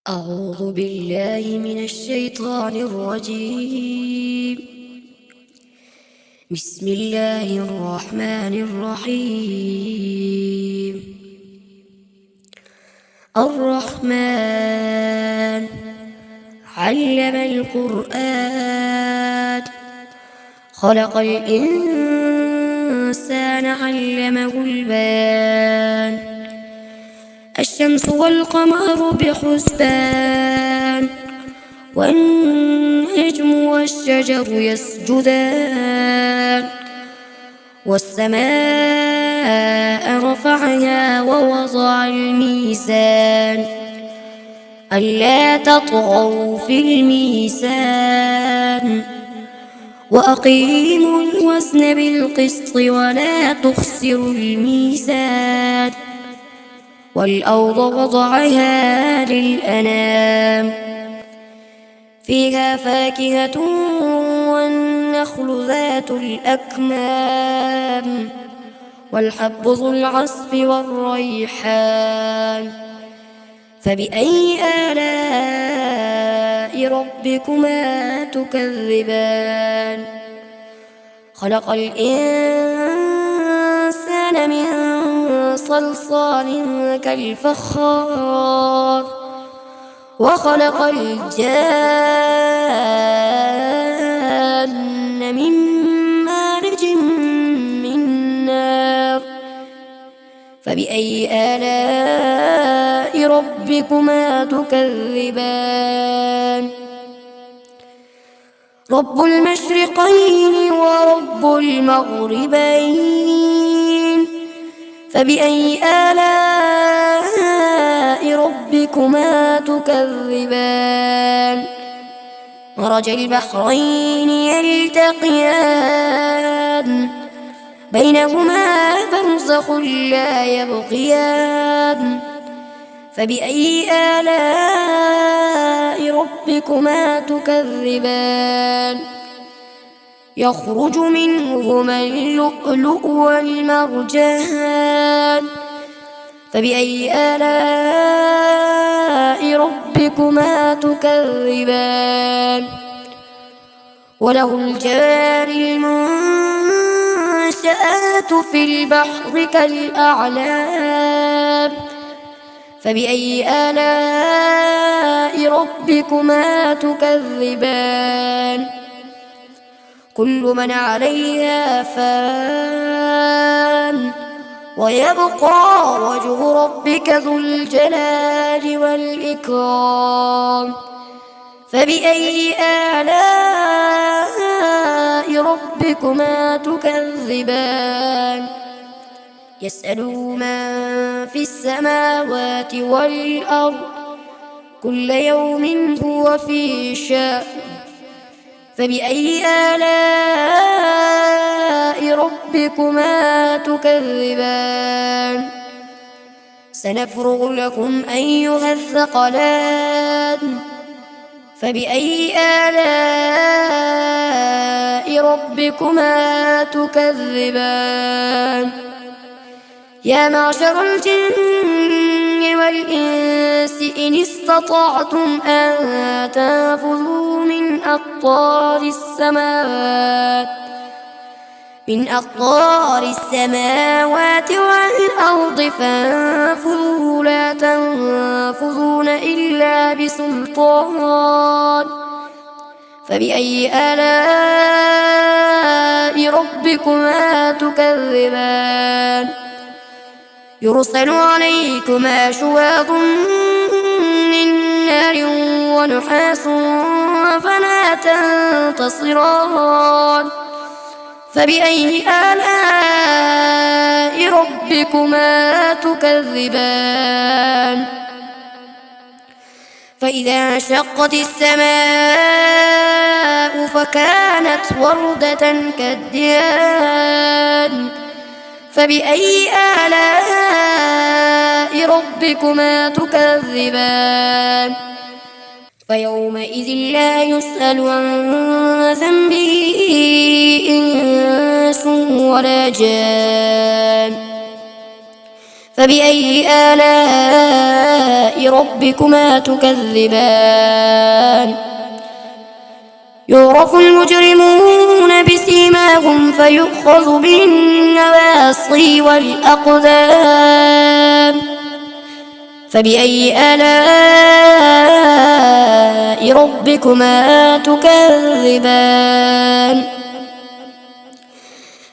أعوذ بالله من الشيطان الرجيم. بسم الله الرحمن الرحيم. الرحمن علم القرآن، خلق الإنسان علمه البيان. الشمس والقمر بحسبان، والنجم والشجر يسجدان. والسماء رفعها ووضع الميزان، ألا تطغوا في الميزان، وأقيموا الوزن بالقسط ولا تخسروا الميزان. والأرض وضعها للأنام، فيها فاكهة والنخل ذات الأكمام، والحب ذو العصف والريحان. فبأي آلاء ربكما تكذبان؟ خلق الإنسان من صلصال كالفخار، وخلق الجان من مارج من نار. فبأي آلاء ربكما تكذبان؟ رب المشرقين ورب المغربين، فبأي آلاء ربكما تكذبان؟ مرج البحرين يلتقيان، بينهما برزخ لا يبغيان. فبأي آلاء ربكما تكذبان؟ يخرج منهما اللؤلؤ والمرجان. فبأي آلاء ربكما تكذبان؟ وله الجوار المنشآت في البحر كالأعلام. فبأي آلاء ربكما تكذبان؟ كل من عليها فان، ويبقى وجه ربك ذو الجلال والإكرام. فبأي آلاء ربكما تكذبان؟ يسأله من في السماوات والأرض، كل يوم هو في شأن. فبأي آلاء ربكما تكذبان؟ سنفرغ لكم أيها الثقلان. فبأي آلاء ربكما تكذبان؟ يا معشر الجن والإنس إن استطعتم أن تنفذوا من أقطار السماوات والأرض فانفذوا، لا تنفذون إلا بسلطان. فبأي آلاء ربكما تكذبان؟ يرسل عليكما شواظ من نار ونحاس فلا تنتصران. فبأي آلاء ربكما تكذبان؟ فإذا انشقت السماء فكانت وردة كالدهان. فبأي آلاء ربكما تكذبان؟ فيومئذ لا يسأل عن ذنبه إنس ولا جان. فبأي آلاء ربكما تكذبان يعرف المجرمون بسيماهم فيؤخذ بالنواصي والأقدام فبأي آلاء ربكما تكذبان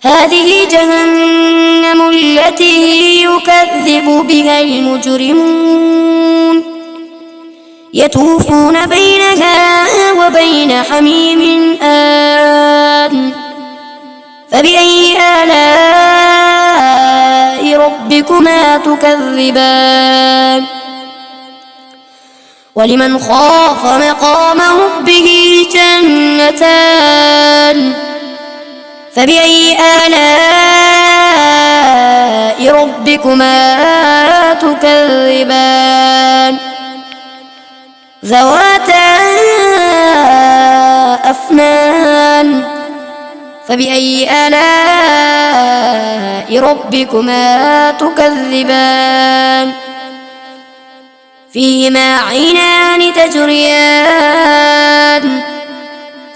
هذه جهنم التي يكذب بها المجرمون يطوفون بينها وبين حميم آن فبأي آلاء ربكما تكذبان ولمن خاف مقام ربه جنتان فبأي آلاء ربكما تكذبان ذواتا أفنان فبأي آلاء ربكما تكذبان فيهما عينان تجريان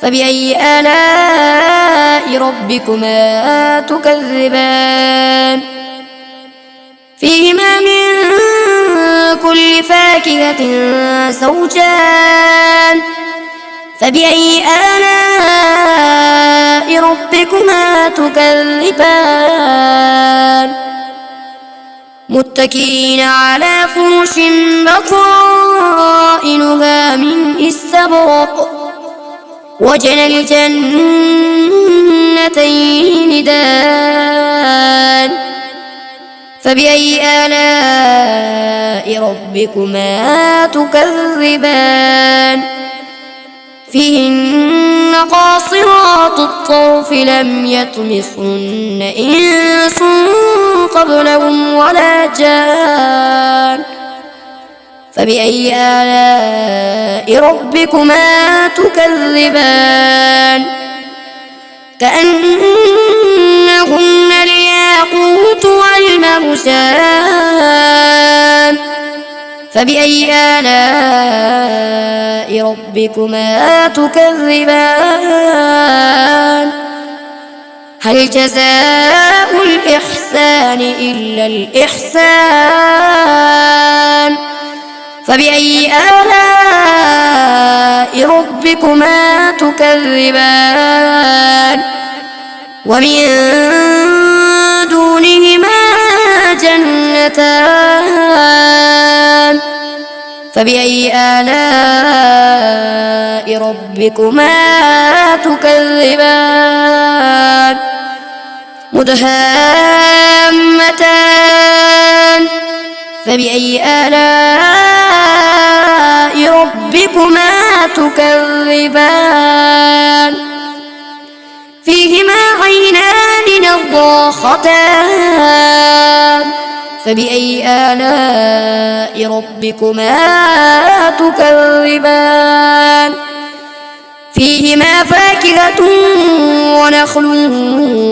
فبأي آلاء ربكما تكذبان فيهما من كل فاكهة زوجان فبأي آلاء ربكما تكذبان متكئين على فرش بطائنها من استبرق وجنى الجنتين دان فبأي آلاء ربكما تكذبان فيهن قاصرات الطرف لم يطمثهن إنس قبلهم ولا جان فبأي آلاء ربكما تكذبان كأنهن الياقوت والمرجان فبأي آلاء ربكما تكذبان هل جزاء الإحسان إلا الإحسان فبأي آلاء ربكما تكذبان ومن دونهما جنتان فبأي آلاء ربكما تكذبان مدهامتان فبأي آلاء ربكما تكذبان فيهما عينان نضاختان فبأي آلاء ربكما تكذبان فيهما فاكهة ونخل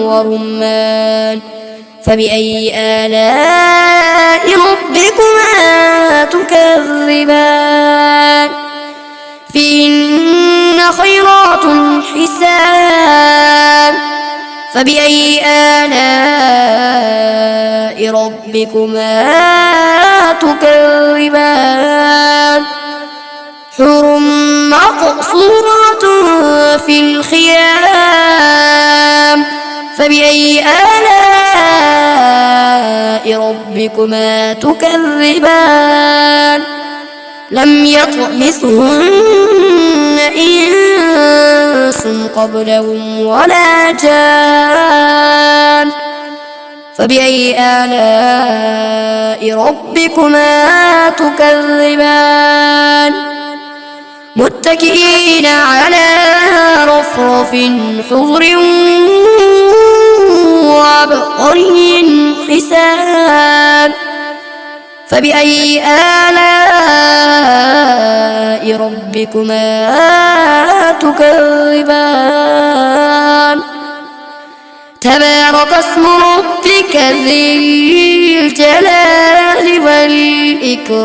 ورمان فبأي آلاء ربكما تكذبان فيهن خيرات حسان فبأي آلاء ربكما تكذبان حور مقصورات في الخيام فبأي آلاء ربكما تكذبان لم يطمثهن إنس قبلهم ولا جان فبأي آلاء ربكما تكذبان متكئين على رفرف خضر وعبقري حسان فبأي آلاء ربكما تكذبان تبارك اسم ربك ذي الجلال والإكرام.